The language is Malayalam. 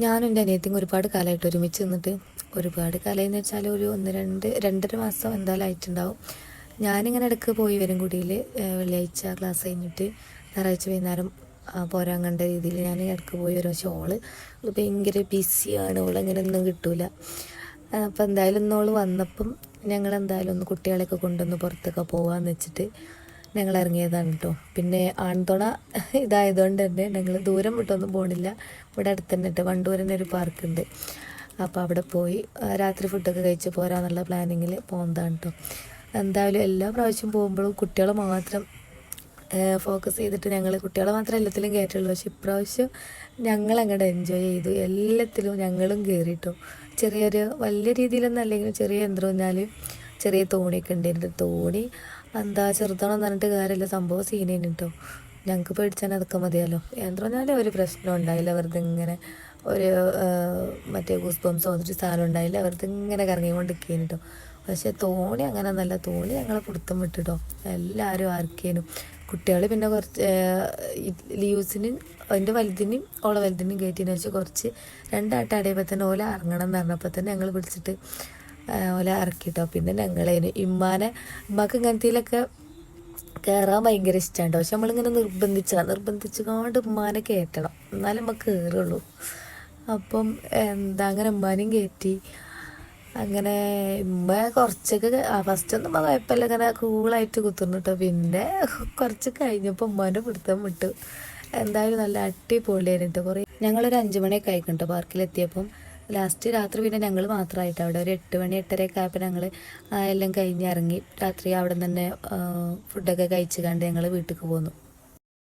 ഞാനും എൻ്റെ അനിയത്തിയും ഒരുപാട് കാലമായിട്ട് ഒരുമിച്ച് നിന്നിട്ട്, ഒരുപാട് കാലമെന്ന് വെച്ചാൽ ഒരു 2-2.5 മാസം എന്തായാലും ആയിട്ടുണ്ടാവും. ഞാനിങ്ങനെ ഇടയ്ക്ക് പോയി വരും കുടിയിൽ. വെള്ളിയാഴ്ച ക്ലാസ് കഴിഞ്ഞിട്ട് ഞായറാഴ്ച വൈകുന്നേരം പോരാൻ കണ്ട രീതിയിൽ ഞാൻ ഇടയ്ക്ക് പോയി വരും. പക്ഷേ ഓള് ഭയങ്കര ബിസിയാണ്, ഓളങ്ങനെ ഒന്നും കിട്ടൂല. അപ്പം എന്തായാലും ഇന്നോള് വന്നപ്പം ഞങ്ങളെന്തായാലും ഒന്ന് കുട്ടികളെയൊക്കെ കൊണ്ടൊന്ന് പുറത്തൊക്കെ പോകാമെന്ന് വെച്ചിട്ട് ഞങ്ങൾ ഇറങ്ങിയതാണ് കേട്ടോ. പിന്നെ ആൺതുണ ഇതായതുകൊണ്ട് തന്നെ ഞങ്ങൾ ദൂരം വിട്ടൊന്നും പോകണില്ല. ഇവിടെ അടുത്ത് തന്നെ ഉണ്ട്, വണ്ടൂരിൻ്റെ ഒരു പാർക്കുണ്ട്. അപ്പോൾ അവിടെ പോയി രാത്രി ഫുഡൊക്കെ കഴിച്ച് പോരാന്നുള്ള പ്ലാനിങ്ങിൽ പോകുന്നതാണ് കേട്ടോ. എന്തായാലും എല്ലാ പ്രാവശ്യം പോകുമ്പോഴും കുട്ടികളെ മാത്രം ഫോക്കസ് ചെയ്തിട്ട് ഞങ്ങൾ കുട്ടികളെ മാത്രം എല്ലാത്തിലും കയറ്റുള്ളൂ. പക്ഷെ ഇപ്രാവശ്യം ഞങ്ങൾ അങ്ങോട്ട് എൻജോയ് ചെയ്തു, എല്ലാത്തിലും ഞങ്ങളും കയറിയിട്ടു. ചെറിയൊരു വലിയ രീതിയിലൊന്നും അല്ലെങ്കിലും ചെറിയ യന്ത്രം ചെറിയ തോണിയൊക്കെ ഉണ്ടായിരുന്നു. തോണി എന്താ ചെറുതാണെന്ന് പറഞ്ഞിട്ട് കാര്യമില്ല, സംഭവം സീനേന് കേട്ടോ. ഞങ്ങൾക്ക് പേടിച്ചാൽ അതൊക്കെ മതിയല്ലോ. യന്ത്രം ഒരു പ്രശ്നം ഉണ്ടായില്ല, വെറുതെ ഇങ്ങനെ ഒരു മറ്റേ ഗൂസ്ബംസോ ഒരു സാധനം ഉണ്ടായില്ല, വെറുതെ ഇങ്ങനെ കറങ്ങിക്കൊണ്ടിരിക്കേന് കേട്ടോ. പക്ഷെ തോണി അങ്ങനെ നല്ല തോണി ഞങ്ങളെ പിടുത്തം വിട്ടിട്ടോ. എല്ലാവരും ആർക്കേനും കുട്ടികൾ പിന്നെ കുറച്ച് ലീവ്സിന് എൻ്റെ വലുതിനും ഓളെ വലുതിനും കയറ്റിയെന്ന് വെച്ചാൽ കുറച്ച് രണ്ടാട്ടം അടയപ്പോൾ തന്നെ ഓല ഇറങ്ങണം എന്ന് പറഞ്ഞപ്പോൾ തന്നെ ഞങ്ങൾ വിളിച്ചിട്ട് ഓല ഇറക്കിട്ടോ. പിന്നെ ഞങ്ങളേന് ഉമ്മാക്ക് ഇങ്ങനത്തേലൊക്കെ കയറാൻ ഭയങ്കര ഇഷ്ടമാണ്. പക്ഷെ നമ്മളിങ്ങനെ നിർബന്ധിച്ചുകൊണ്ട് ഉമ്മാനെ കയറ്റണം, എന്നാലും നമുക്ക് കയറുള്ളൂ. അപ്പം എന്താ അങ്ങനെ ഉമ്മാനെയും കയറ്റി. അങ്ങനെ ഉമ്മ കുറച്ചൊക്കെ ഫസ്റ്റൊന്നും ഉമ്മ കുഴപ്പമില്ല, ഇങ്ങനെ കൂളായിട്ട് കുത്തുന്നു കേട്ടോ. പിന്നെ കുറച്ച് കഴിഞ്ഞപ്പോൾ ഉമ്മാൻ്റെ പിടുത്തം വിട്ടു. എന്തായാലും നല്ല അടിപൊളിയായിരുന്നു കേട്ടോ. കുറേ ഞങ്ങളൊരു 5 മണിയൊക്കെ ആയിക്കും കേട്ടോ പാർക്കിലെത്തിയപ്പം. ലാസ്റ്റ് രാത്രി പിന്നെ ഞങ്ങൾ മാത്രമായിട്ട് അവിടെ ഒരു 8 മണി 8:30 ആയപ്പോൾ ഞങ്ങൾ എല്ലാം കഴിഞ്ഞ് ഇറങ്ങി. രാത്രി അവിടെ നിന്ന് തന്നെ ഫുഡൊക്കെ കഴിച്ച് കണ്ട് ഞങ്ങൾ വീട്ടിലേക്ക് പോന്നു.